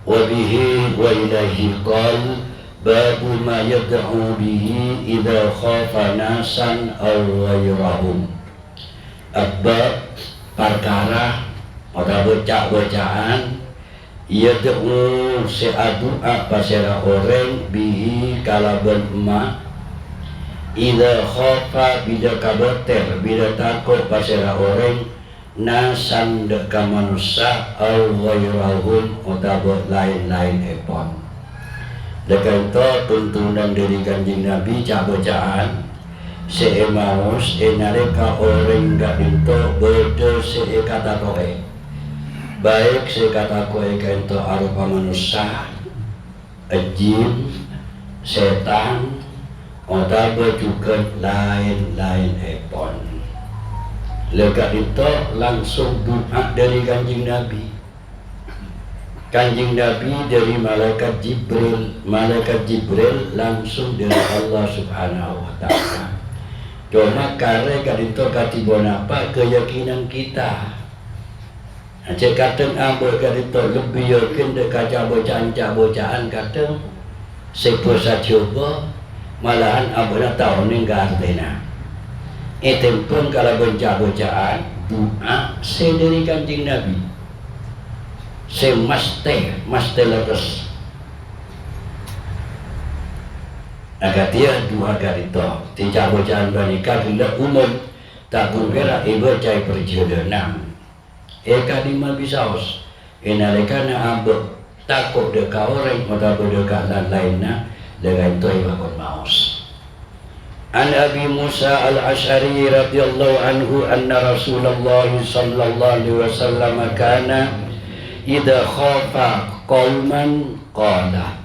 wa bihi wa ilaihi qal babu ma yad'u bihi idza khafa nasan aw ghairahum. Abab perkara atau bacaan yad'u se'adua pasera orang bihi kalaban emak idza khafa bila kabater bila takut pasera orang nasan deka manusia au ghairahum atau lain-lain epon. Deka itu tuntunan dari Kanjeng Nabi bacaan seemaus enareka orang gak itu beda sekata koe baik sekata koe kento arupa manusia jin setan atau juga lain-lain epon. Lega itu langsung doa dari Kanjeng Nabi. Kanjeng Nabi dari malaikat Jibril langsung dari Allah Subhanahu wa taala. Cuma karena itu katibon apa keyakinan kita. Aja kadang ambil itu lebih yakin dekat bacaan kadang sepo sajoba malahan abona tahu ning artinya. Itu pun kalau bacaan doa dari Kanjeng Nabi. Maste leres. Agak dia dua kali itu. Tidak bacaan banika bila umum tak kira ibu cai perjalanan. Eka lima bisaus. Enalika na abuk takut dekat orang atau dekat lain-lainnya dengan itu ibu maus. An Abi Musa al-Ash'ari radhiyallahu anhu anna Rasulullah sallallahu alaihi wasallam kana idza khafa qauman qala.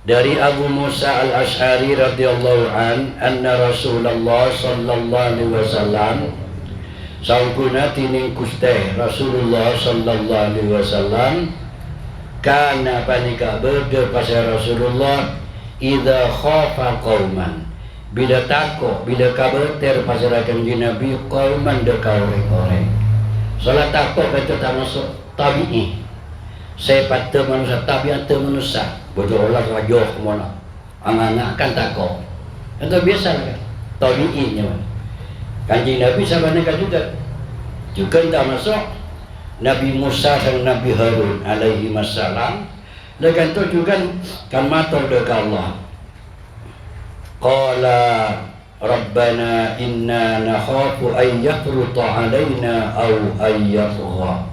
Dari Abu Musa al-Ash'ari radhiyallahu anna Rasulullah sallallahu alaihi wasallam saungkuna tining Gusti Rasulullah sallallahu alaihi wasallam kana panika berde pasal Rasulullah idza khafa qauman bila takut, bila kabater pasal Kanjeng Nabi qauman deka orang-orang. Salat takut itu tak masuk tabi'i. Saya pada manusia tabiat manusia. Bodoh Allah wajah kemana. Anak-anak kan takut. Itu biasa kan. Tabi'inya. Kanjeng Nabi sama mereka juga. Juga tak masuk Nabi Musa dan Nabi Harun alaihi wassalam. Lekan itu juga kan matur deka Allah. Qala Rabbana inna nakhafu an yafruta alaina aw an yatgha.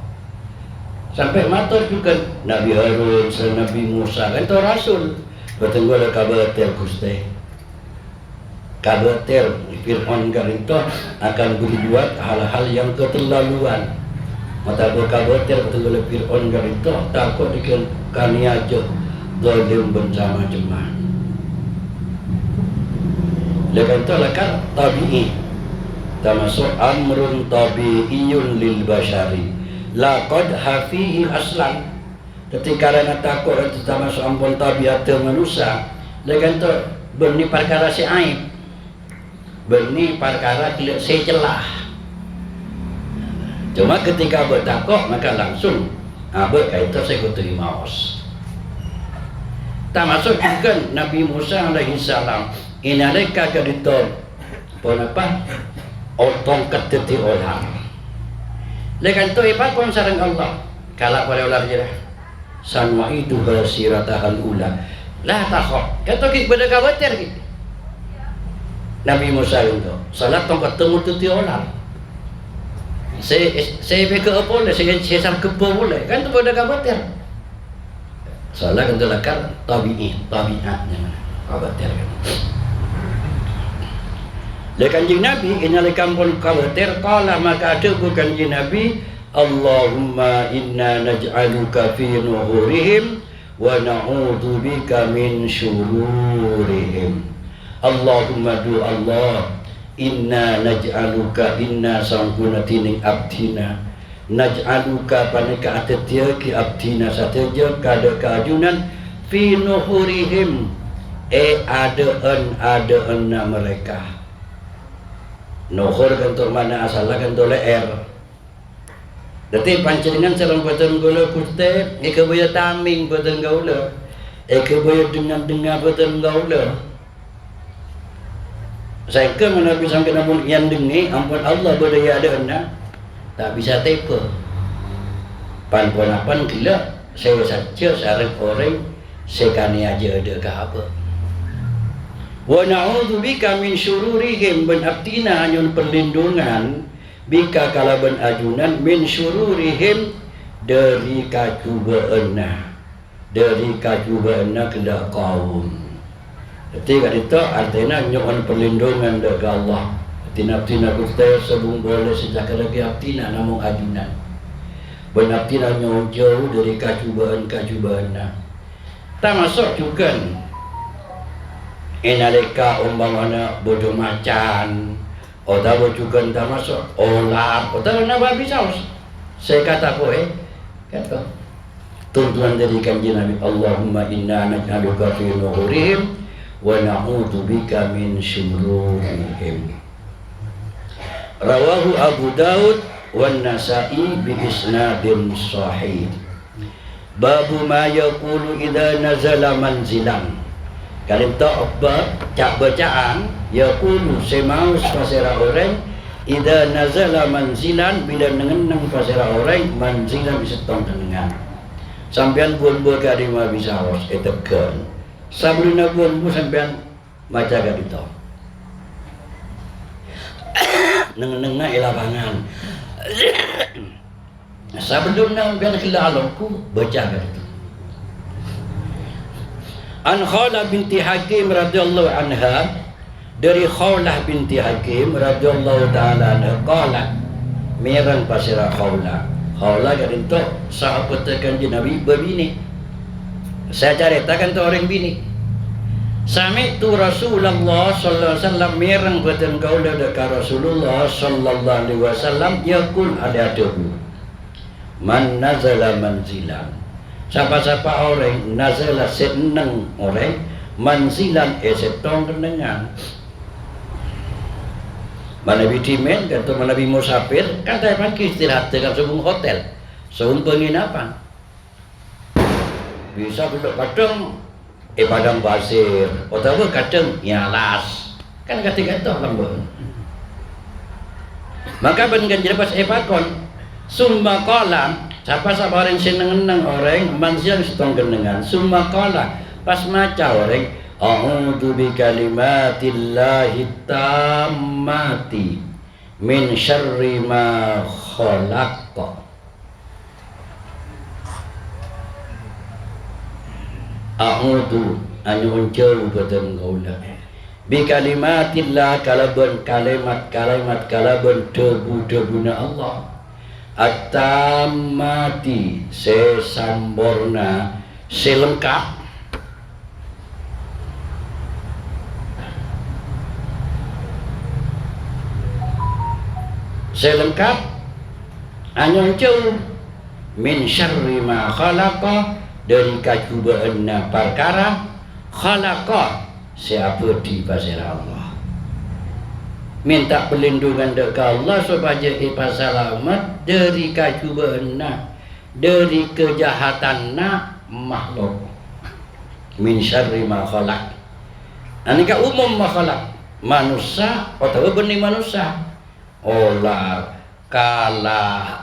Sampai matur juga Nabi Harun dan Nabi Musa kan itu rasul. Bertenggo le kabater Gusti. Kabater Fir'aun kan itu akan berbuat hal-hal yang keterlaluan. Mata kabater bertenggo le Fir'aun kan itu takut dikan aja zalim bersama jemaah. Lekan itu lekat tabi'i termasuk amrun tabi'iyun lil bashari laqad hafihi aslan. Ketika karena takut itu termasuk ampun tabiat manusia. Lekan itu berni perkara si aib, berni perkara tidak si celah. Cuma ketika bertakut maka langsung itu saya kutui maus. Termasuk juga Nabi Musa alaihi salam inalika kadito ponapa otong keteti orang. Lekan tu ipat pun sareng Allah. Kalau boleh ular je sanwa itu basirata ula. Lah takhok. Kata kita beda khawatir kita. Nabi Musa itu salat tong ketemu teti orang. Saya ke apa boleh, saya sam ke boleh. Kan tu beda khawatir. Salat kan lakar tabiatnya khawatir kan. Kanjeng Nabi inalikan pun khawatir qala maka ada Kanjeng Nabi Allahumma inna naj'aluka fi nuhurihim wa na'udzu bika min syururihim. Allahumma du Allah inna naj'aluka inna sangkuna tining abdina naj'aluka panika atetia ki abdina sateja kada keajunan fi nuhurihim adaan mereka. Nuhur kan tu mana asalnya kan tu leher. Dati pancelingan sarang batan gula kuste, ikabaya taming batan gaula, ikabaya dengar batan gaula. Saya ke mana bisa kena pun yang dengi, ampun Allah berdaya ada anda, tak bisa tepa. Pan-pan gila, saya saja sarang orang, sekani aja ada ke apa. Wa na'udzubika min syururihim, ben abtina nyun perlindungan bika kalaban ajunan min syururihim dari kacubaanna kena kaum. Jadi kat itu artinya nyuan perlindungan dari Allah. Tina-tina kita sebung boleh sejak lagi abtina namun ajunan. Benaptina nyuan jauh dari kacubaanna. Tak masuk juga. Inalika umpamana bodoh macan. Otawa juga tak masuk olah, otawa nak babi saus. Saya kata apa kata tuntunan dari kanjeng Nabi, Allahumma inna naj'aluka fi nuhurihim wa na'udzubika min syururihim. Rawahu Abu Daud wan Nasa'i bi isnadin sahih. Babu ma yaqulu idza nazala manzilan. Kalau tak cak bacaan yaqulu semaus pasira orang idza nazala manzilan bila nengenang pasira orang manzilan disetong dengan sampean buan-buan ka di ma bisa was etekan sabrina buan-bu sampean maca ka dito nengenang ilabangan sabrina sampean kelalongku baca ka dito. An Khawlah binti Hakim radhiyallahu anha, dari Khawlah binti Hakim radhiyallahu ta'ala anha qala merang pasira Khawlah kadang sahabat kanjeng Nabi berbini. Saya ceritakan tu orang bini. Sami tu Rasulullah sallallahu alaihi wasallam merang batan Khawlah dekat Rasulullah sallallahu alaihi wasallam yaqul ada tubuh man nazala manzilan. Siapa-siapa orang nazala senang orang manzilan setong kenangan. Mana bitimen kata mana bi musafir kata pagi istirahat dekat sebuah hotel, sebuah penginapan. Bisa duduk padang padang pasir, atau kadang nyalas. Kan kata-kata lembut. Maka bengan jadi pas pakon summa qala siapa-siapa orang seneng-seneng orang manzilan setong kenangan summa qala pas maca orang a'udzu bi kalimatillahi tammati min syarri ma khalaq. A'udzu anu jauh batan kaula bi kalimatillah kalimat debu-debuna Allah at-tammati sesamborna selengkap anyoncu min syarri ma khalaqa dari kacubaanna perkara khalaqa siapa di pasir Allah. Minta perlindungan dekat Allah supaya kita selamat dari kacubaanna, dari kejahatanna makhluk. Min syarri ma khalaq. Anika umum ma khalaq manusia atau benih manusia. Olah kala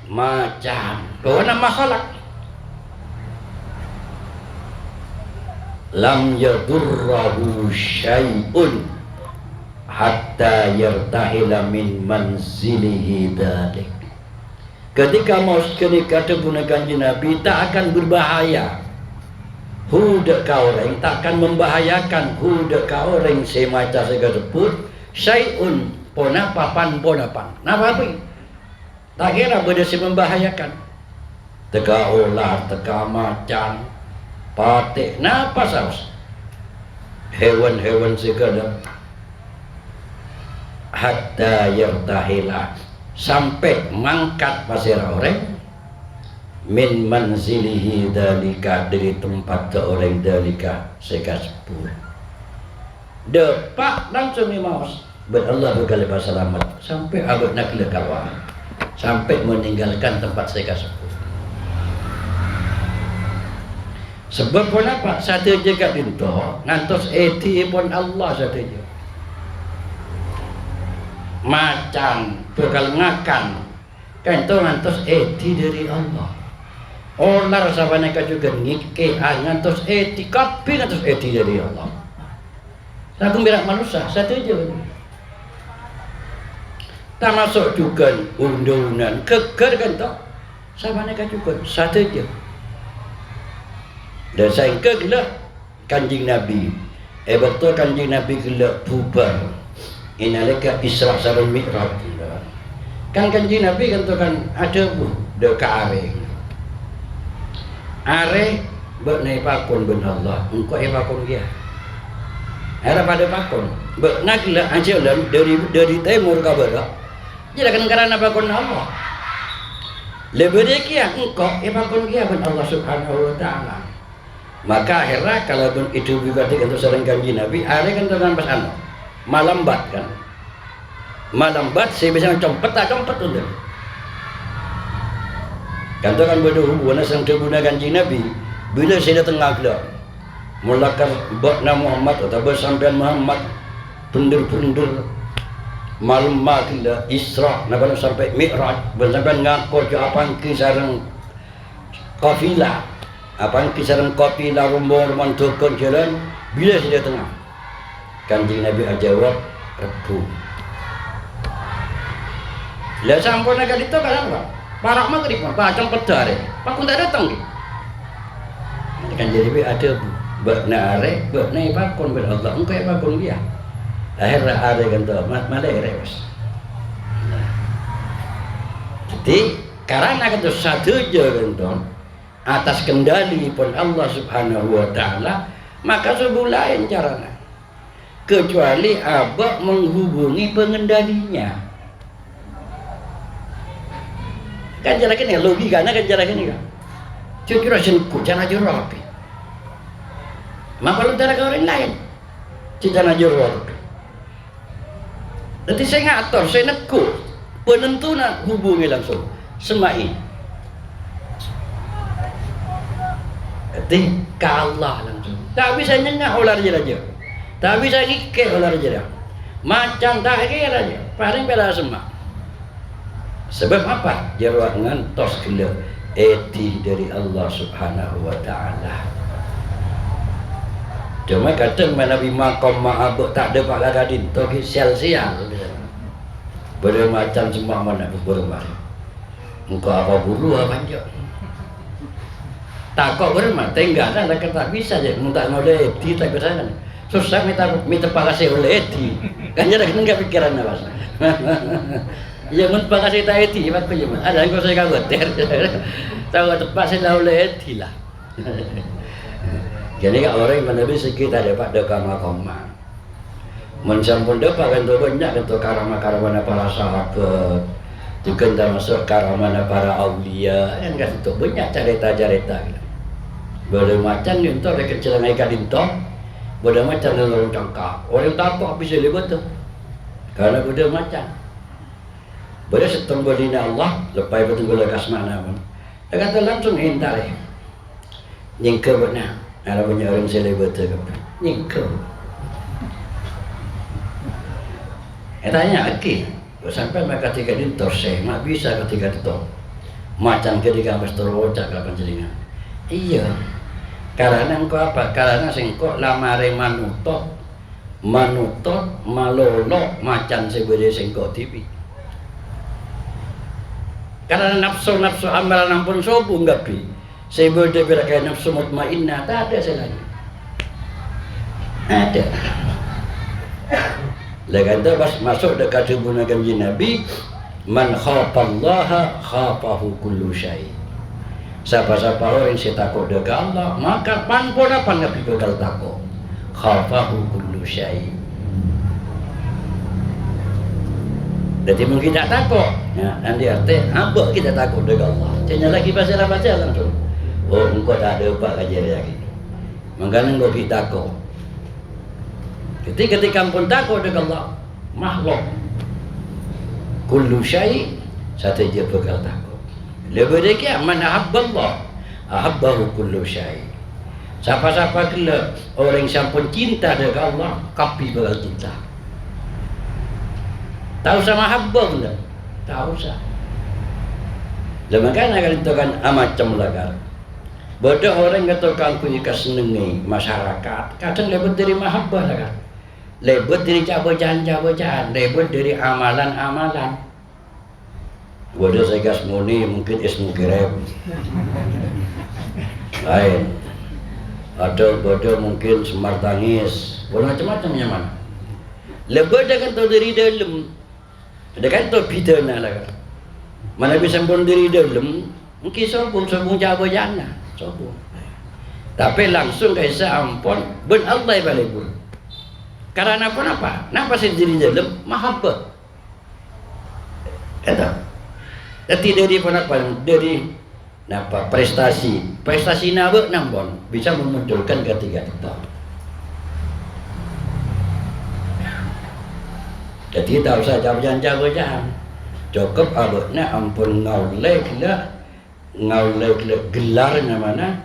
macan kau nama khalaq lam yadurrahu syai'un hatta yartahila min manzilihi dalik. Ketika mau sekali kata gunakan Nabi tak akan berbahaya hudak kau orang takkan membahayakan hudak kau orang semacam segedeput syai'un ponapan napa tak kira berdasi membahayakan teka ular teka macan patik napa saus hewan-hewan segala hatta yartahila sampai mangkat pasir orang min manzilihi dalika dari tempat ke orang dalika sekat sepuluh depak langsung ni maus Allah berkali selamat sampai abad nak lekawah, sampai meninggalkan tempat saya kasih. Sebab pun apa? Satu je kat dinto ngantos eti pun Allah satu je. Macam bekal ngakan kan tu ngantos eti dari Allah. Olar sabana ka juga ngike ngantos eti kapi ngantos eti dari Allah. Aku birak manusia satu je. Tak masuk juga undunan keker kan tu. Sabana ka juga satu je. Dan saya gelak kanjing Nabi. Betul kanjing Nabi gelak bubar. Inalika Isra sareng Mi'raj. Kan kanjing Nabi kan tu kan ada dekat are. Are buat naik pakon ben Allah. Engkau pakon dia. Era pada pakon. Buat nak gelak aja dari timur ke barat. Jadi kan kerana pakon Allah. Lebih dia kia engkau pakon dia ben Allah Subhanahu wa taala. Maka akhirnya kalau itu juga untuk sering kanji Nabi, ada kan dengan pas anu malam bat kan, malam bat saya bisa compet udah. Kan tu kan bodoh hubungan sang terguna kanji Nabi, bila saya datang ngagla, mulakan bakna Muhammad atau bersampian Muhammad, pendur malam makila Isra, nak sampai Mi'raj, bersampian ngaku jawapan kisarang kafilah. Apa kisaran kopi larumur mantukun jalan bila saya tengah kanjeng Nabi ajawab Rebu lah sampun agak itu kan apa parak maghrib macam pedare pak tak datang kanjeng Nabi ada bakna are bakna pakon ber Allah engkau pakon dia akhirnya are kan tu malai res jadi karena itu satu je kan atas kendali pun Allah Subhanahu wa taala, maka sebuah lain caranya. Kecuali abah menghubungi pengendalinya. Kan cara kini logikanya kan cara kini kan. Kira-kira senku jangan juru api. Maka lu cara orang lain. Jangan juru api. Nanti saya ngatur, saya neku. Penentuan hubungi langsung. Semai. Jadi kalah langsung. Tak bisa nyengah ular je raja. Tak bisa ngikir ular je dah. Macam tak kira raja. Paling bela semak. Sebab apa? Jaruat ngantos gila eti dari Allah Subhanahu wa taala. Cuma kata Nabi makom ma'abuk tak ada pak lagadin. Toki sial-sial. Bermacam semak mana bermar. Engkau apa bulu apa je. Takut bermata enggak ada tak bisa je minta oleh eti tak bisa kan susah minta pakasih oleh eti kan jadi enggak pikiran apa ya minta pakasih tak eti apa je ada yang saya khawatir tahu tepat saya oleh eti lah jadi kalau orang menabi sekitar dapat koma mencampur dapat kan tu banyak kan tu karama para sahabat juga termasuk karama para aulia kan kan tu banyak cerita-cerita boleh macam ni entah ada kecelakaan ikan dinto, boleh macam orang cangkap, orang tak apa bisa lebih tu, karena boleh macam, boleh setengah bolehnya Allah, lepas betul boleh kasmana pun, dia kata langsung hintar, nyingkir benar, ada punya orang selebih tu, nyingkir, tanya lagi, sampai mereka ketika dinto saya, mak bisa ketika dinto, macam ketika pastor wajak kapan jaringan, iya. Karena engkau apa? Karena sengkau lamare manutot malolo macan sebede sengkau TV. Karena nafsu amalan ampun sobu enggak pi. Sebede berkait nafsu mutmainnah tak ada selagi. Ada. Lagan tu pas masuk dekat tubuh Nabi, man khafallaha khafahu kullu syai'. Siapa-siapa orang yang takut dengan Allah, maka panpun apa Nabi bakal takut. Khafahu kullu syai'. Jadi mungkin tak takut. Ya, nanti arti apa kita takut dengan Allah? Tanya lagi pasal apa langsung. Oh, engkau tak ada apa kajian lagi. Makanya engkau kita takut. Jadi ketika pun takut dengan Allah, makhluk. Kullu syai' satu je bekal takut. Lebih dari man ahabballah ahabbahu kullu syai'. Siapa-siapa kena orang yang pun cinta dengan Allah, kapi bakal cinta. Tahu sama habba pun tak? Tahu sah. Lemakan akan ditentukan macam lagar. Bodoh orang katakan punya kesenangan masyarakat. Kadang lebih dari mahabbah lagar. Lebih dari cabajaan, lebih dari amalan-amalan. Bodoh saya gas muni mungkin ismu kirem. Lain. Atau bodoh mungkin semar tangis. Bodoh macam-macam yang mana. Lebih dengan tahu dari dalam. Ada kan tu pidana lah. Mana bisa pun diri dalam, mungkin sobong cabajana, sobong. Tapi langsung kaisa ampun, ben Allah balik pun. Karena apa? Napa sendiri dalam mahabbah. Kata. Jadi dari apa? Dari napa prestasi nabek nampon bisa memunculkan ketiga itu. Jadi tak usah jauh-jauh. Cukup abadnya ampun ngaulek gelarnya mana?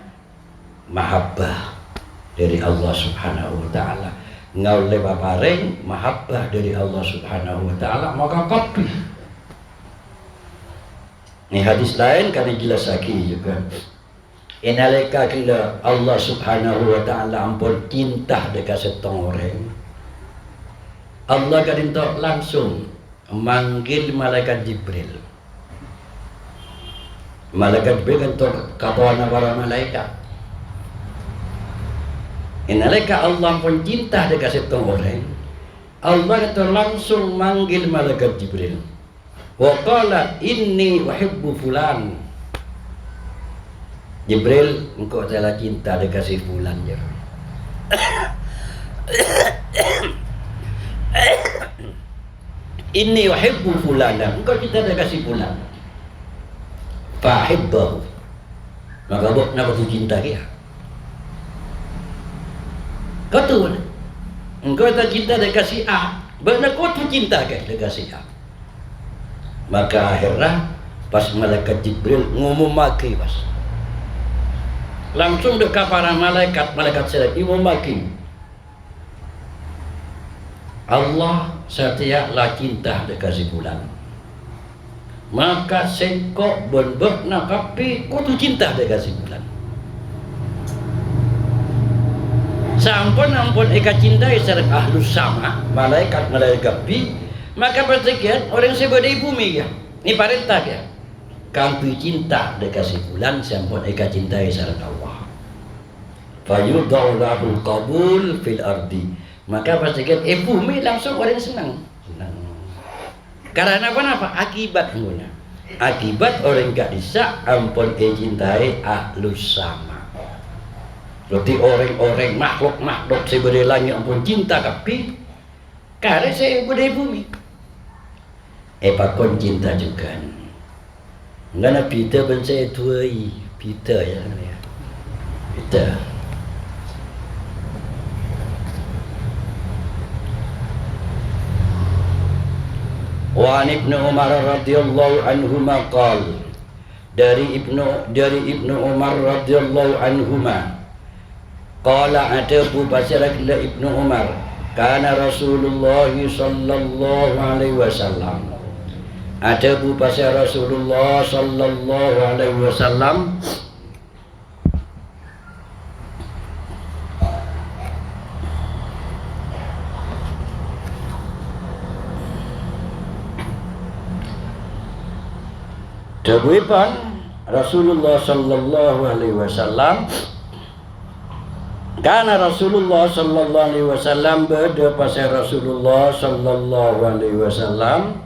Mahabbah dari Allah Subhanahu wa taala. Ngaulek bapareng mahabbah dari Allah Subhanahu wa taala maka kopi. Ini hadis lain kali jelas lagi juga. Inalika kila Allah Subhanahu wa taala ampun cinta dekat setong orang. Allah kadinto langsung manggil malaikat Jibril. Malaikat Jibril kan kawan para malaikat. Inalika Allah pun cinta dekat setong orang. Allah itu langsung manggil malaikat Jibril. Wa qala inni uhibbu fulan. Jibril, engkau telah cinta dekat si fulan je. Inni uhibbu fulana, engkau cinta dekat si fulan. Fahibbahu. Maka buat nak tu cinta dia. Kau tu, engkau tak cinta dekat si A, benar kau tu cinta dekat si A. Maka akhirnya pas malaikat Jibril ngomong maki pas. Langsung dekat para malaikat sedang ngomong maki. Allah setialah cinta dekat si bulan. Maka sengkok berbek nak kapi kau tu cinta dekat si bulan. Sampun eka cinta secara ahlus sama malaikat pi. Maka persekian orang sebadai bumi ya. Ini perintah ya. Kampi cinta dekat si bulan sampun eka cintai sareng Allah. Fayudau lahul qabul fil ardi. Maka persekian bumi langsung orang senang. Karena apa? Akibat guna. Akibat orang gak bisa ampun cintai ahlus sama. Berarti orang-orang makhluk sebadai langit ampun cinta kapi. Karena saya budaya bumi. Pakon cinta juga. Enggak nak Peter pun saya tuai. Peter ya. Peter. Wa an Ibnu Umar radhiyallahu anhuma qala. Dari Ibnu Umar radhiyallahu anhuma. Qala atabu basarak la Ibnu Umar. Kana Rasulullah sallallahu alaihi wasallam. Ada pasal Rasulullah sallallahu alaihi wasallam Dawuhipun Rasulullah sallallahu alaihi wasallam karena Rasulullah sallallahu alaihi wasallam berada pasal Rasulullah sallallahu alaihi wasallam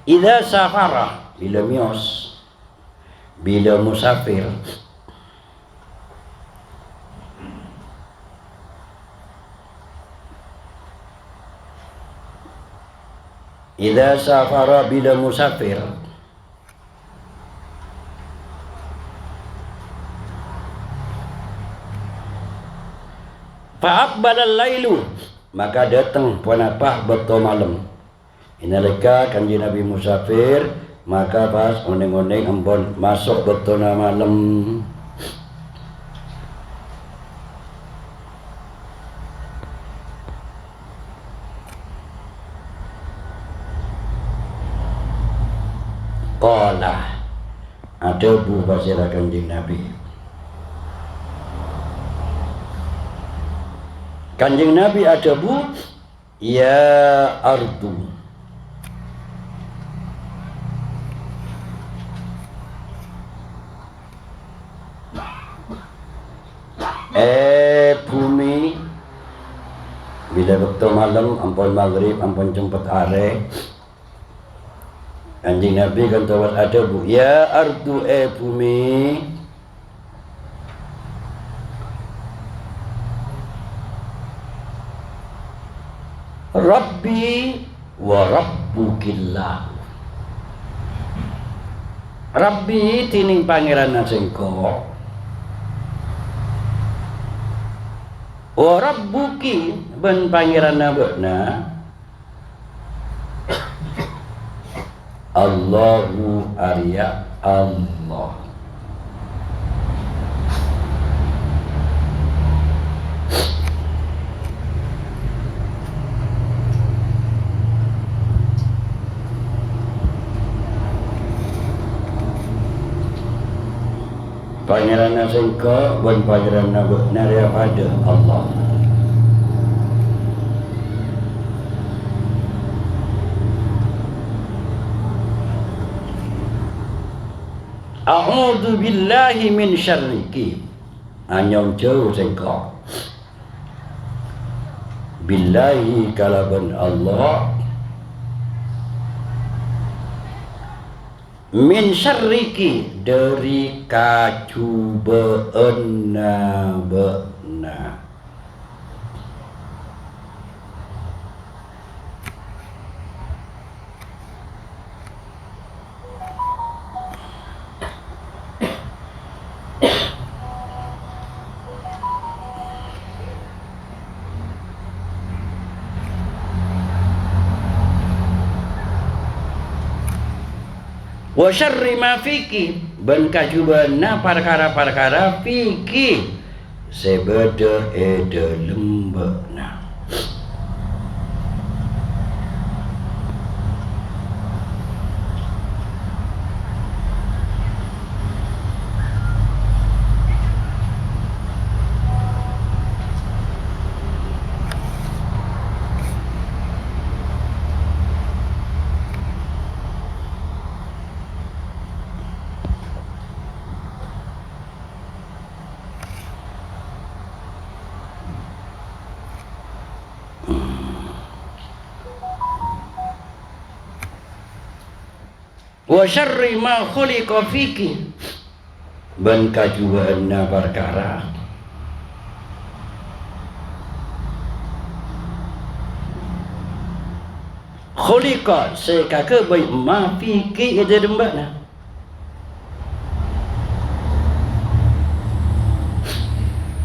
idza safara bila mios bila musafir idza safara bila musafir Fa'aqbalal lailu, maka datang punapa beto malam. Inalika kanji Nabi musafir, maka pas oneng-oneng ampun masuk beto na malam. Qala, ada bu pasira kanjeng Nabi. Kanjeng Nabi ada bu, ya ardu, bumi, bila waktu malam ampun maghrib ampun jemput are, kanjeng Nabi kan tawat ada bu, ya ardu bumi, Rabbi wa Rabbukillah. Rabbi tining pangeran nasengko, wa Rabbuki ben pangeran nabekna, Allahu Arya Allah. Pangeran nasengko ben pangeran nabekna daripada Allah. A'udzu billahi min syarriki, anyong jauh sengko. Billahi kalaban Allah, min syarriki dari kacubaan nabekna. Wa syarri ma fiki, ben kajubana perkara-perkara fiki sebeda dalem bekna. Wa syarri ma khuliqa fiki, ben kajuana perkara khuliqa sekaka baik ma fiki itu dembakna.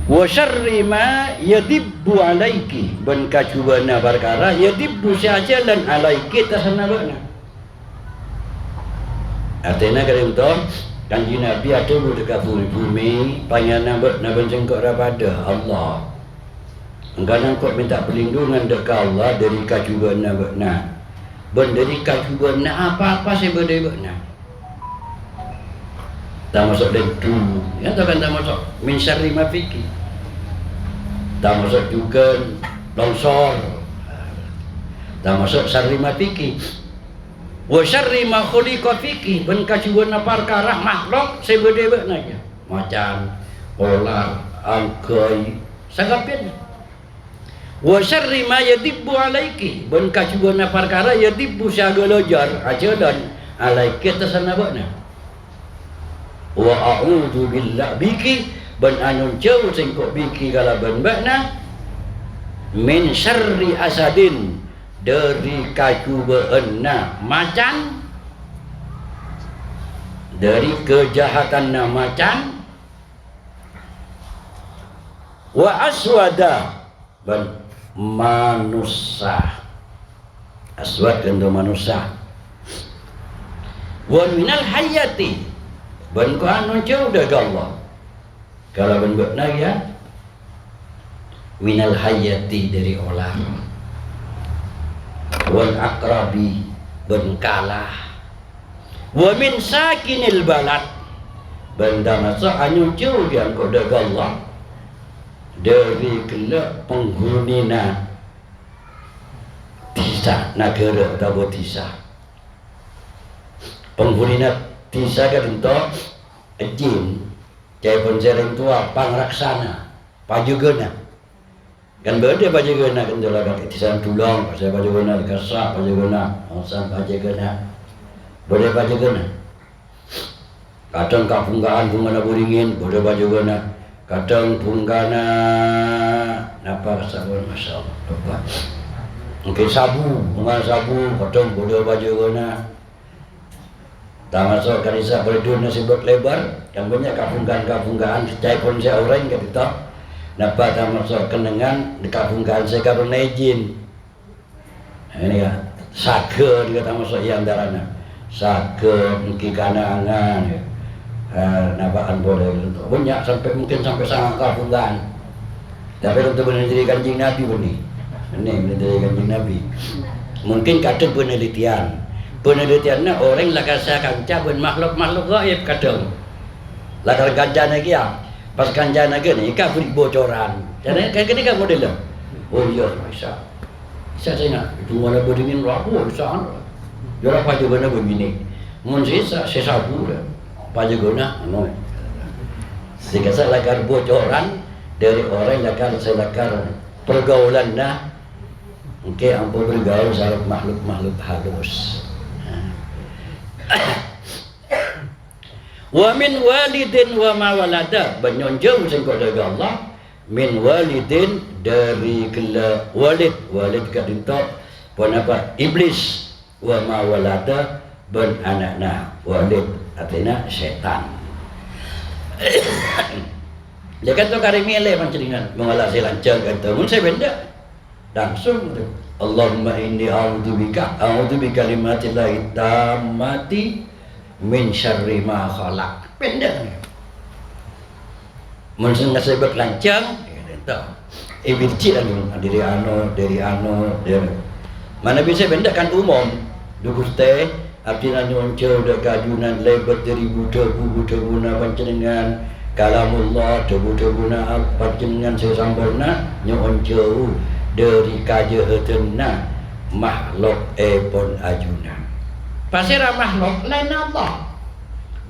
Wa syarri ma yadibbu alaiki, ben kajuana perkara yadibbu syajalan alaiki tasanabana. Artinya kalau itu kanji Nabi ada dekat bumi, panjang nak bencengkok daripada Allah. Engkau nak minta perlindungan dekat Allah dari kacuban nak. Ben dari kacuban nak apa-apa saya berdebak nak. Tak masuk itu, ya tak kan tak masuk min syarri ma fiki. Tak masuk juga longsor. Tak masuk syarri ma fiki. Wa syarri ma khuliqa fiki, ben kacuban perkara makhluk sebeda-beda naja. Macan, ular, angkai, sagapin. Wa syarri ma yadibbu alaiki, ben kacuban perkara yadibbu sagalajar ajadan alaiki tasanabana. Wa a'udzu billahi biki, ben anyun jauh sengkok biki kalaban bakna min syarri asadin, dari kacubaan macan, dari kejahatan macan, wa aswada ban manusia aswad kendo manusia wa minal hayati ban ko anu jauh dari Allah kalau ban buat ya minal hayati dari ular wal akrabi ban kalah wa min sakinil balad benda masa anu jauh yang ko dari Allah dari kelak penghunina desa negara atau desa penghunina desa kan untuk jin cai penjering tua pangraksana pajugana kan beda pajugana kan dalam desa tulung pasal pajugana kasak pajugana osam pajugana boleh pajugana kadang kapunggaan bungana buringin boleh pajugana kadang bunggana napa sabun masyaallah bapak mungkin sabu bunga sabu kadang bodoh baju guna tak masuk kanisa berdua nasi buat lebar yang banyak kapunggaan cai pun saya orang kita napa tak masuk kenangan di kapunggaan saya karena izin ini ya sake dia tak masuk yang darana sake mungkin kanangan nabaan boleh banyak sampai mungkin sampai sangat kapunggaan tapi untuk meneliti Kanjeng Nabi ini meneliti Kanjeng Nabi mungkin kadang penelitiannya orang lah kasih kanca pun makhluk gaib kadang lah kalau kanca lagi ya pas kanca lagi ni kan beri bocoran jadi kan ketika model oh iya bisa saya nak itu mana berdingin rapuh bisa jual apa juga nak begini mungkin saya sabu dah pajuguna no jika saya lakar bocoran dari orang lakar saya lakar pergaulan dah mungkin ampun bergaul sama makhluk halus wa min walidin wa ma walada banyonjau sengkok dari Allah min walidin dari kela walid kadinto pun apa iblis wa ma walada ben anakna walid artinya setan. Dia kata kari milih macam dengan mengalah saya lancang kata mun saya benda langsung tu Allahumma inni a'udzubika kalimatillahi tammati min syarri ma khalaq benda ni mun saya buat lancang kata ibirci dari mana bisa benda kan umum dukus teh artinya nyonco dah kajunan lebat dari buta guna pancenengan kalamullah buta guna pancenengan sesambana nyonco dari kajahatna makhluk pun ajuna pasira makhluk lain Allah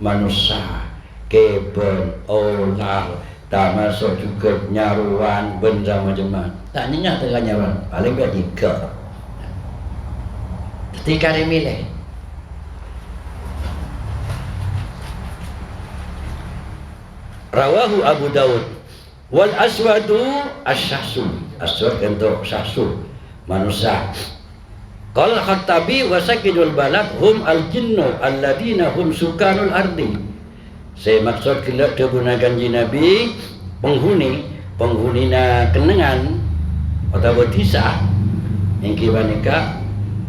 manusia keben ular tak masuk juga nyaruan benda macam-macam tak nyenyak dengan nyaruan paling biar tiga ketika dia milih rawahu Abu Daud wal aswadu asyahsu aswad untuk syahsu manusia qala Khattabi wa sakidul balad hum al jinnu alladina hum sukanul ardi saya maksud kelak kegunakan Nabi penghunina kenangan atau desa yang kibanika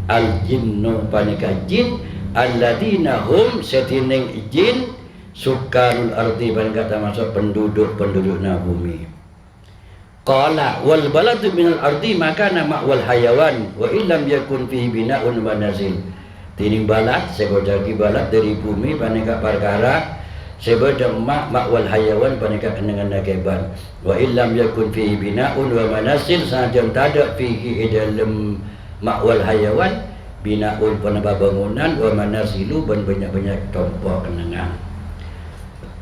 al jinnu panika jin alladina hum setining jin sukanul ardi ban kata masuk penduduk bumi qala wal baladu minal ardi maka nama wal hayawan wa illam yakun fihi bina'un wa nazil tining balad sebojaki balad dari bumi paneka perkara sebeda mak wal hayawan paneka kenangan nakeban wa illam yakun fihi bina'un wa manasil sajan tada fihi dalam mak wal hayawan bina'un panaba bangunan wa manasilu ban banyak-banyak tompo kenangan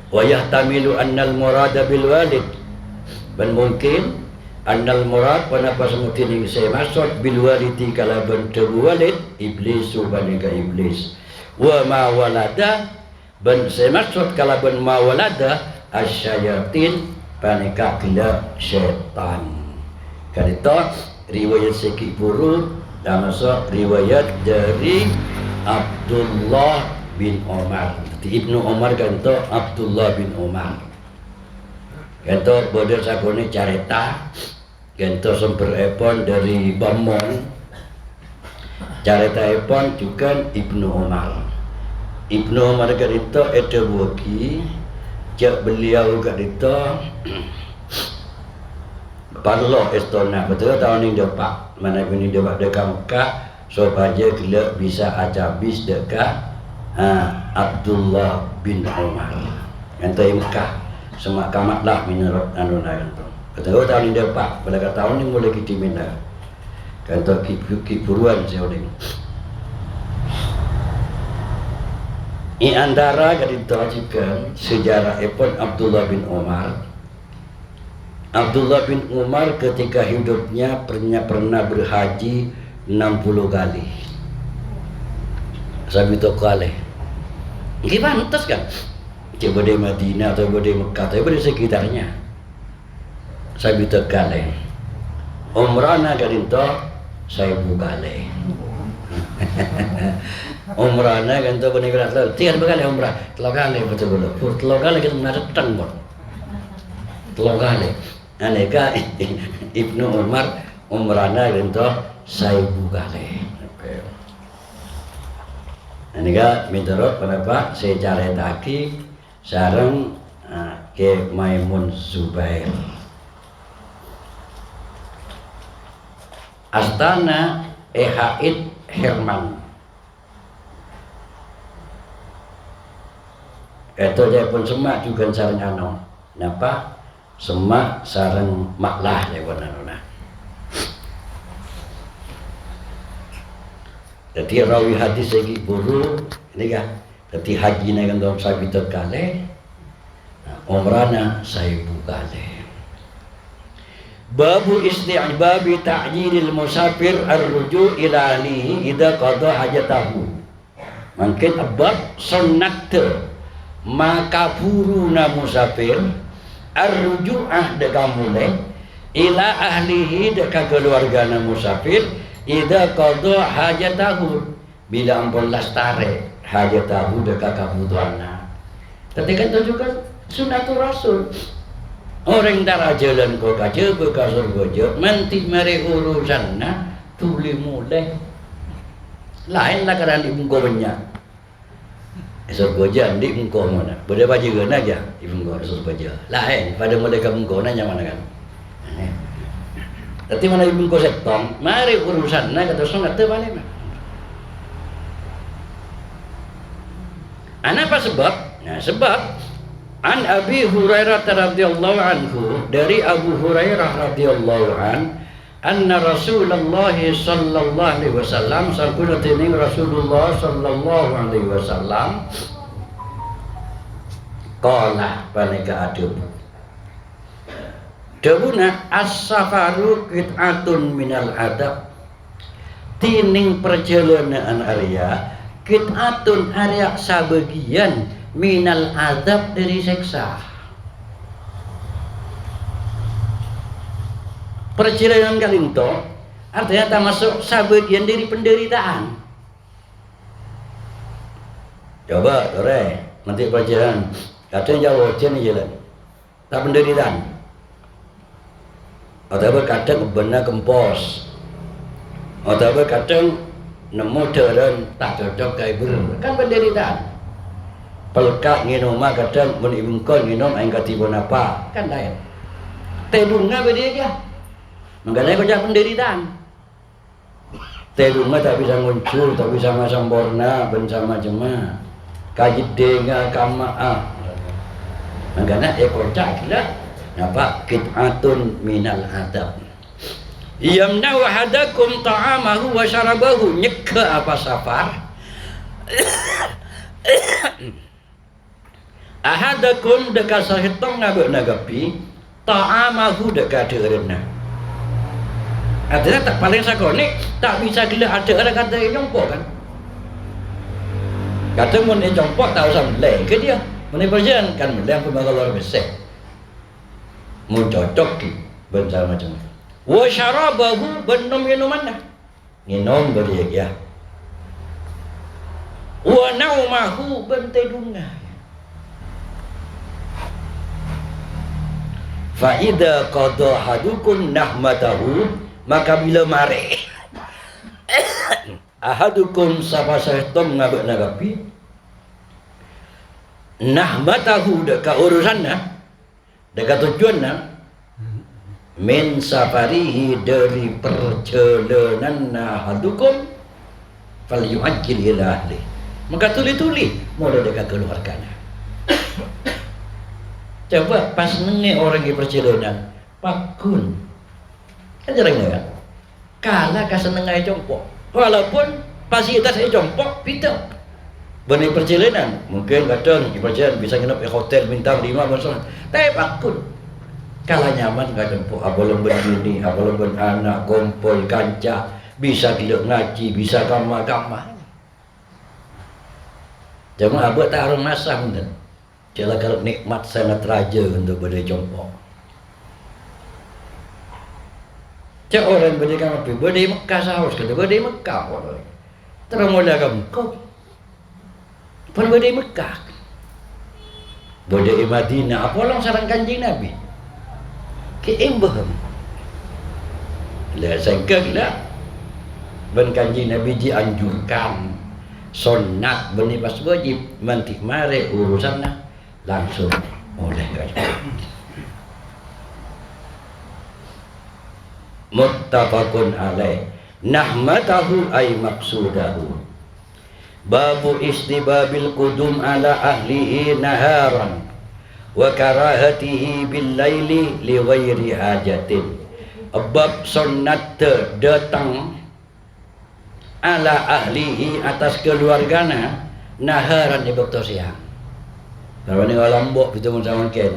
wa yahtamilu annal murada bil walid dan mungkin annal murad panapa semutin yang saya maksud bil walidi kalaban tebu walid iblis subhanaka iblis wa ma walada ban saya maksud kalaban ma walada asyayatin paneka kila syaitan kalito riwayat sikit buruk dan masuk riwayat dari Abdullah bin Umar Ibnu Umar kanto Abdullah bin Umar kanto bodoh sakone carita Gento sumber epon dari Bamon, carita epon juga Ibnu Umar. Ibnu Umar kadito ada wagi, jak beliau kadito parlo estona betul tahun ini depak mana ini depak dekat Mekah supaya gila bisa acabis dekat Abdullah bin Umar. Gento Mekah semak kamatlah menurut anu lain tu. Betul tahun ini depak pada tahun ini mulai kita mina. Gento kiburuan seorang. Ini antara kadito juga sejarah epon Abdullah bin Umar. Abdullah bin Umar ketika hidupnya pernah berhaji 60 kali. Sampai itu kali. Gimana pantas kan? Coba di Madinah atau di Mekah atau di sekitarnya. Sampai itu kali. Umrahnya kadinto saya kali. Umrahnya kan tu benih berat lalu. Tiada berkali umrah. Telur kali betul betul. Telur kali kita mendatang pun. Telur kali. Aneka Ibnu Umar umrahnya kan tu saya kali. Aneka menurut pendapat sejarah taki sarang ke Maimun Zubair. Astana Haid Herman. Itu dia pun semak juga sarang anu. Napa? Semak sarang maklah dia pun anu nah. Jadi rawi hadis lagi buru ini kan. Jadi haji na kan dalam sabit kali. Umrana 1000 kali. Babu isti'babi ta'jilil musafir ar-ruju' ila ahlihi idza qada hajatahu. Mungkin bab sunnat maka buruna musafir ar-ruju'ah deka mulai ila ahlihi deka keluargana musafir idza qada hajatahu bila ampun lastare hajatahu deka kabutuhanna. Ketika itu juga sunnatul rasul. Orang darah jalan kau kaca berkasur gojok manti mari urusan na tuli mulai lain lah kerana di muka banyak esok gojok di muka mana boleh baju gana aja di muka esok gojok lain pada mereka muka nanya mana kan tapi mana di muka setong mari urusan na kata song kata balik mah apa sebab? Nah sebab An Abi Hurairah radhiyallahu anhu dari Abu Hurairah radhiyallahu anna Rasulullah sallallahu alaihi wasallam sampun dening Rasulullah sallallahu alaihi wasallam qala panika adub dawuna as-safaru qit'atun minal adab tining perjalanan area qit'atun area sabagian minal adab dari seksa. Perjalanan kalinto artinya termasuk sebagian dari penderitaan. Coba, sore nanti perjalanan kadang jauh jen jalan, tak penderitaan. Atau kadang benar kempos, atau kadang nemu jalan tak cocok kayak kan penderitaan. Pelkak nginum kadang mun ibungkon nginum aing katibon apa kan lain tedunga beda aja mengenai kerja penderitaan tedunga tak bisa muncul tak bisa sempurna bersama jemaah kajid denga kamaah mengenai kocak lah napa qit'atun minal adab yamna'u ahadakum ta'amahu wa syarabahu nyeka apa safar ahadakum dekat sahitong ngabuk nagapi ta'amahu dekat derena artinya tak paling sakoni tak bisa gila ada orang kata yang nyongpok kan kata mun yang nyongpok tak usah meleng ke dia mun perjalanan kan meleng pun bakal luar besar mun cocok ki bersama macam wa syarabahu benum minuman dah minum beri ya wa naumahu bentedunga Fa idza qada ahadukum nahmatahu, maka bila mare ahadukum sapa saetom ngabek nagapi nahmatahu dekat urusanna, dekat tujuanna, min safarihi dari perjalanan ahadukum fal yu'ajjil ila ahli, maka tuli-tuli mulai dekat keluarganya. Coba pas nengok orang di perjalanan pakun kan jarang kan kalah kasenengai compok, walaupun fasilitas saya compok pintu benih perjalanan mungkin kadang di perjalanan bisa nginep di hotel bintang 5 masalah, tapi pakun kalah nyaman gak compok, abolong begini abolong anak kumpul kanca, bisa gila ngaji, bisa kama-kama. Jangan abad tak orang masam kan. Jelah kalau nikmat sangat raja untuk berdaya compok. Cak orang berdaya kamu berdaya Mekah sahus kata berdaya Mekah orang. Terus mula kamu kau pun berdaya Mekah, berdaya Madinah. Apa orang sarang kanjeng Nabi? Keimbang. Lah sangka lah. Ben kanjeng Nabi dianjurkan sunat benih pas wajib mantik mare urusannya langsung oleh kaya. Muttafaqun alaih. Nahmatahu ay maqsudahu. Babu istibabil qudum ala ahlihi naharan wa karahatihi bil laili li ghairi hajatin. Bab sunnat datang ala ahlihi atas keluargana naharan di waktu siang. Kalau ni orang lambok itu macam ken.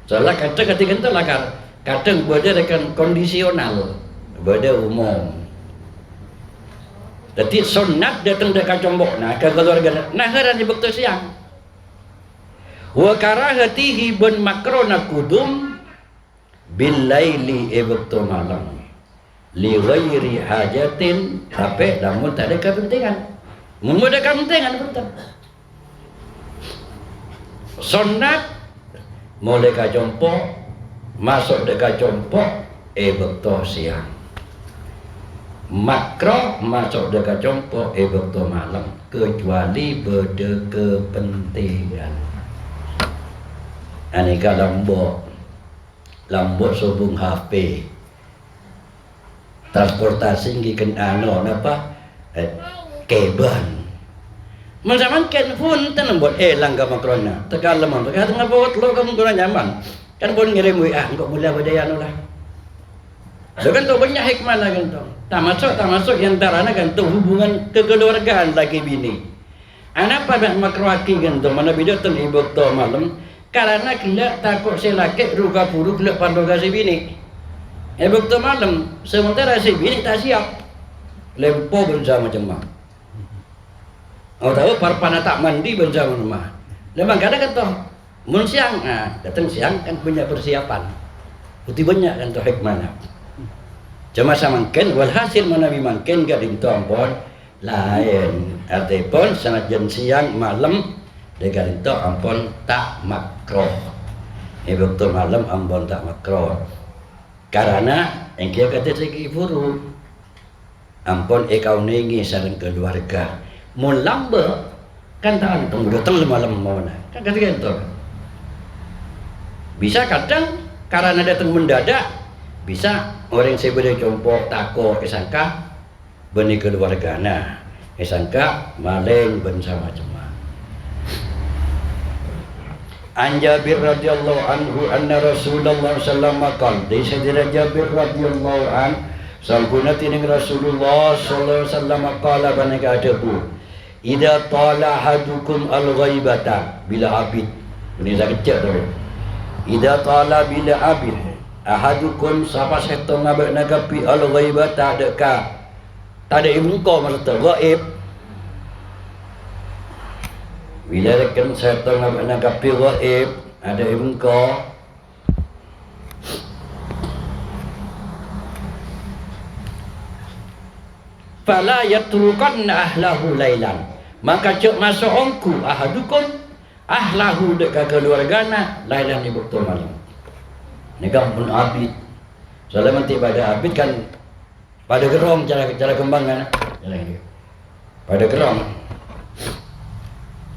Soalnya kata ketika itu lah kadang berada dengan kondisional, berada umum. Jadi sunat datang dekat combok nah ke keluarga naharan di waktu siang. Wa karahatihi bin makrona kudum bil laili waktu malam. Li ghairi hajatin, tapi namun tak ada kepentingan. Ada kepentingan betul. Sunat mulai kacompok masuk dekat compok waktu siang. Makro masuk dekat compok waktu malam kecuali berde kepentingan. Aneka lambok sobung HP. Transportasi ngiken apa keban menjaman ken pun tanam buat langga makrona tegal lemah tegal tengah buat lo kamu kurang nyaman kan pun ngirim WA engkau boleh berdaya lah so kan tu banyak hikmah lah kan tu tak masuk yang tarana kan tu hubungan kekeluargaan lagi bini anak pada makroaki kan tu mana bida tu ibu tu malam karena kita takut selakit ruka buruk lek pandu kasih bini waktu malam sementara si bini tak siap lempo bersama jemaah. Oh tahu parpana tak mandi bersama rumah. Memang kadang kan toh mun siang datang siang kan punya persiapan. Putih banyak kan toh hikmahnya. Cuma samangken walhasil manawi mangken gak dinto ampun lain. Artipun sanajan siang malam dekat dinto ampun tak makruh. Waktu malam ampun tak makruh. Karena yang dia kata segi buruk ampun kau nengi sareng keluarga mun lamba kan tak antung datang malam mana kan kata gitu bisa kadang karena datang mendadak bisa orang sebeda compok tako sangka benih keluarga nah sangka maling bersama jemaah. An Jabir radhiyallahu anhu anna Rasulullah sallallahu alaihi wasallam dari saudara Jabir radhiyallahu an sampuna tining Rasulullah sallallahu alaihi wasallam qala banaka adabu idza tala hadukum al-ghaibata bila abid ini saya kecek tu idza tala bila abid ahadukum siapa seto ngabak nagapi al-ghaibata deka tak ada ilmu kau maksud gaib. Bila rekan syaitan nak kapi gaib ada ilmu kau fala yatrukanna ahlahu lailan maka cuk masuk ongku ahadukum ahlahu dekat keluargana lailan di waktu malam Ini kan pun abid. Soalnya nanti pada abid kan pada gerong cara kembangkan. Pada gerong.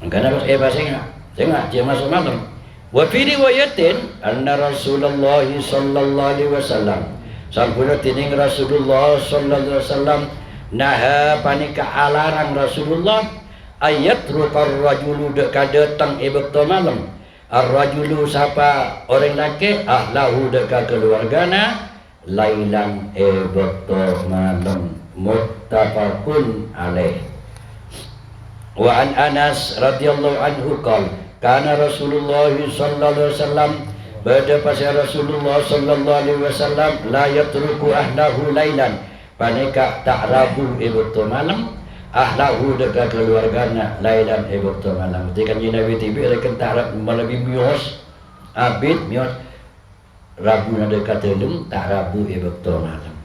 Karena bahasanya dia masuk malam. Wa fi riwayatin anna Rasulullah sallallahu alaihi wasallam sampuna tining Rasulullah sallallahu alaihi wasallam naha panika alarang Rasulullah ayat rukar rajulu dek datang ibekto malam. Ar-rajulu siapa orang laki ahlahu dek keluargana lailan ibekto malam. Muttafaqun alaih. Wa an Anas radhiyallahu anhu qala kana Rasulullah sallallahu alaihi wasallam pada pasal Rasulullah sallallahu alaihi wasallam la yatruku ahlahu lailan panika tak rabu ibtu malam ahlahu dekat keluargana lailan ibtu malam ketika Nabi tiba dekat tak lebih mios abid mios rabu dekat telum tak rabu ibtu malam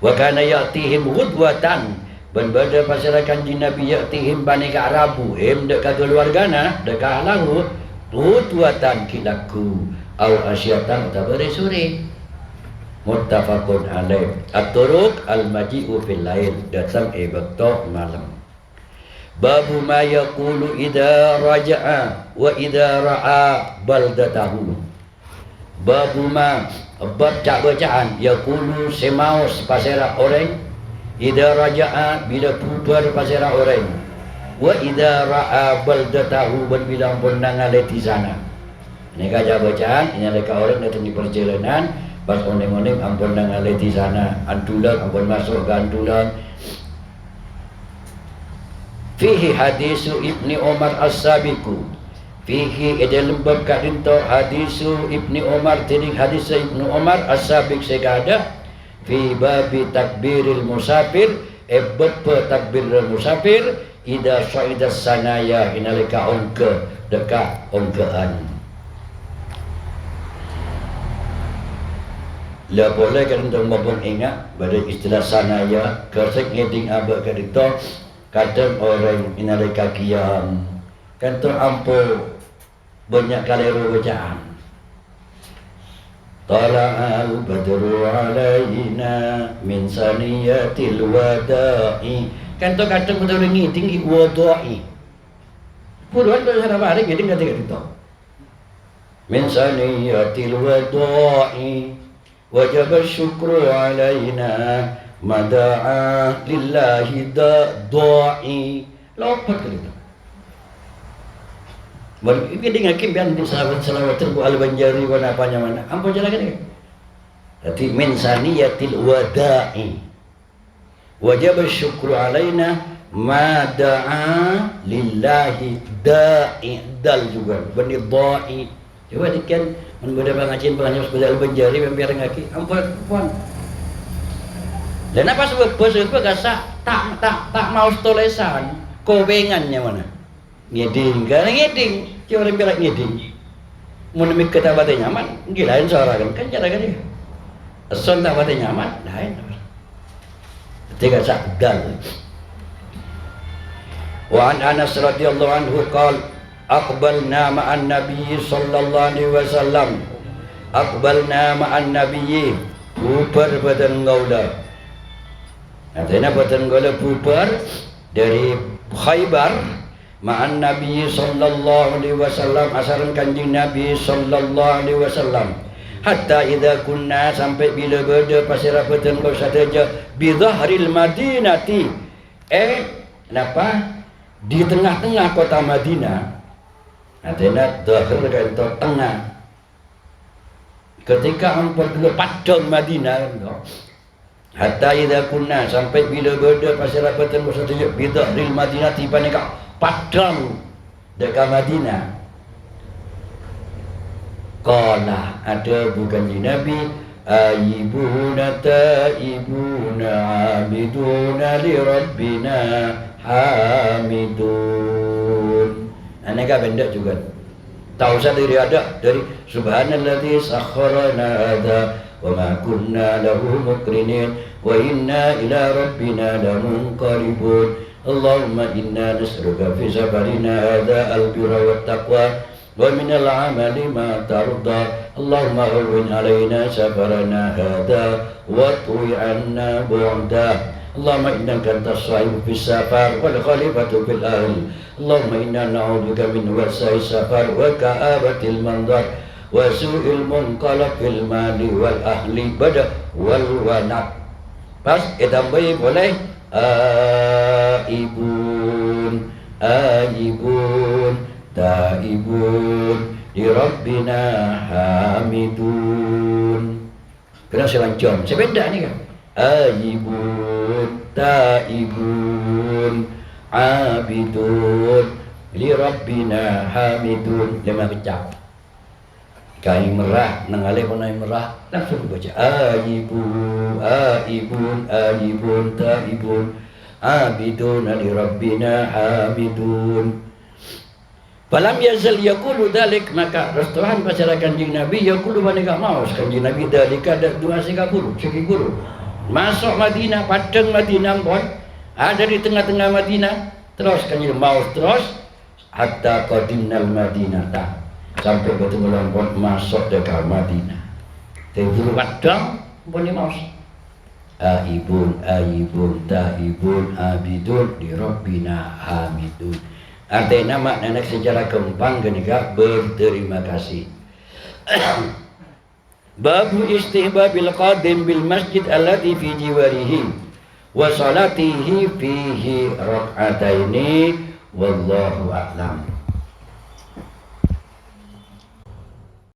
wa kana yatihim ghudwatan ban bada pasarakan di Nabi yatihim banika rabu dekat keluargana dekat ahlahu ghudwatan kilaku au asyatan tabari sore. Muttafaqun alaih. At-turuq al-maji'u fil lail datang ibaqta malam. Babu ma yaqulu idza raja'a wa idza ra'a baldatahu. Babu ma bacaan yaqulu semaus pasera orang idza raja'a bila putar pasera orang wa idza ra'a baldatahu bila pun nangaleti sana. Ini kaja bacaan ini mereka orang datang di perjalanan pas oneng-oneng ampun nangalih di sana antulang ampun masuk ke antulang. Fihi hadisu Ibni Umar as-sabiku fihi dalam bab kadinto hadisu Ibni Umar tining hadis Ibnu Umar as-sabik segada fi babi takbiril musafir ebet takbiril musafir ida saidas sanaya inalika ongke dekat ongkean. La boleh kan untuk mabung ingat pada istilah sanaya kersek ngeding abak kadito kadang orang inalika kiam kan tu ampu banyak kali bacaan tala'al badru alaina min saniyatil wada'i kan tu kadang betul ngeding wada'i puluhan tu sana hari ngeding kadito min saniyatil wada'i wajib syukru alaina mada'a lillahi da'i lopat gitu. Baru ini dengan kim biar nanti salawat terbu al-Banjari wana apanya mana. Ampun jalan kan? Jadi min saniyatil wada'i wajib syukru alaina mada'a lillahi da'i dal juga benih da'i. Coba dikan menbeda pengajian sebelah Al-Banjari membiar ngaki ampun puan. Dan apa sebab gasa tak mau tolesan kowengannya mana? Ngeding, karena ngeding, cuma orang bilang ngeding. Mun mik kata bate nyaman, gilain suara kan cara kan dia. Ason tak bate nyaman, lain. Tiga sak dal. Wa an Anas radhiyallahu anhu qala aqbalna ma'an nabiyyi sallallahu alaihi wasallam aqbalna ma'an nabiyyi bubar badan gaula. Artinya badan gaula bubar dari Khaybar ma'an nabiyyi sallallahu alaihi wasallam asaran kanjeng Nabi sallallahu alaihi wasallam hatta idza kunna sampai bila berada pasira badan gaula saja bi dhahril madinati kenapa di tengah-tengah kota Madinah. Artinya dahar itu tengah. Ketika ampun dulu padang Madinah, hatta idza kunna sampai bila berada pasal batan bersatu bidah di Madinah tiba nika padang dekat Madinah. Qala ada bukan di Nabi aibuna taibuna abiduna li rabbina hamidun. Aneka benda juga. Tahu sendiri ada dari subhanalladzi sakharana hadza wa ma kunna lahu muqrinin wa inna ila rabbina lamunqalibun. Allahumma inna nas'aluka fi safarina hadza al-birra wat taqwa ومن العمل ما ترضى اللهم هون علينا سفرنا هذا واطوي عنا بعده اللهم إنك أنت الصاحب في السفر والخليفة في الأهل اللهم إنا نعوذ بك من وسع السفر وكآبة المنظر وسوء المنقلب في المال والأهل بدأ والولد. Pas tambahi boleh aibun aibun taibun di Rabbina hamidun. Kena selancong. Sebenda ni kan. Aibun taibun abidun li Rabbina hamidun. 5 kecap. Kain merah, nangalih pun naik merah, langsung baca aibun, aibun, aibun, taibun, abidun li Rabbina hamidun. Falam yazal yaqulu dalik, maka Rasulullah pasal kanjeng Nabi yaqulu manika maos kanjeng Nabi dalika ada 230 segi guru. Masuk Madinah, padang Madinah pun ada di tengah-tengah Madinah, terus kanjeng maos terus hatta qadimnal Madinah sampai betul pun masuk dekat Madinah. Teburu padang pun ni maos. Aibun, aibun, taibun, abidun di Rabbina hamidun. Artinya maknanya secara gampang kenika berterima kasih. Babu istihbabil qadim bil masjid alladhi fi jiwarihi wa salatihi fihi rak'ataini wallahu a'lam.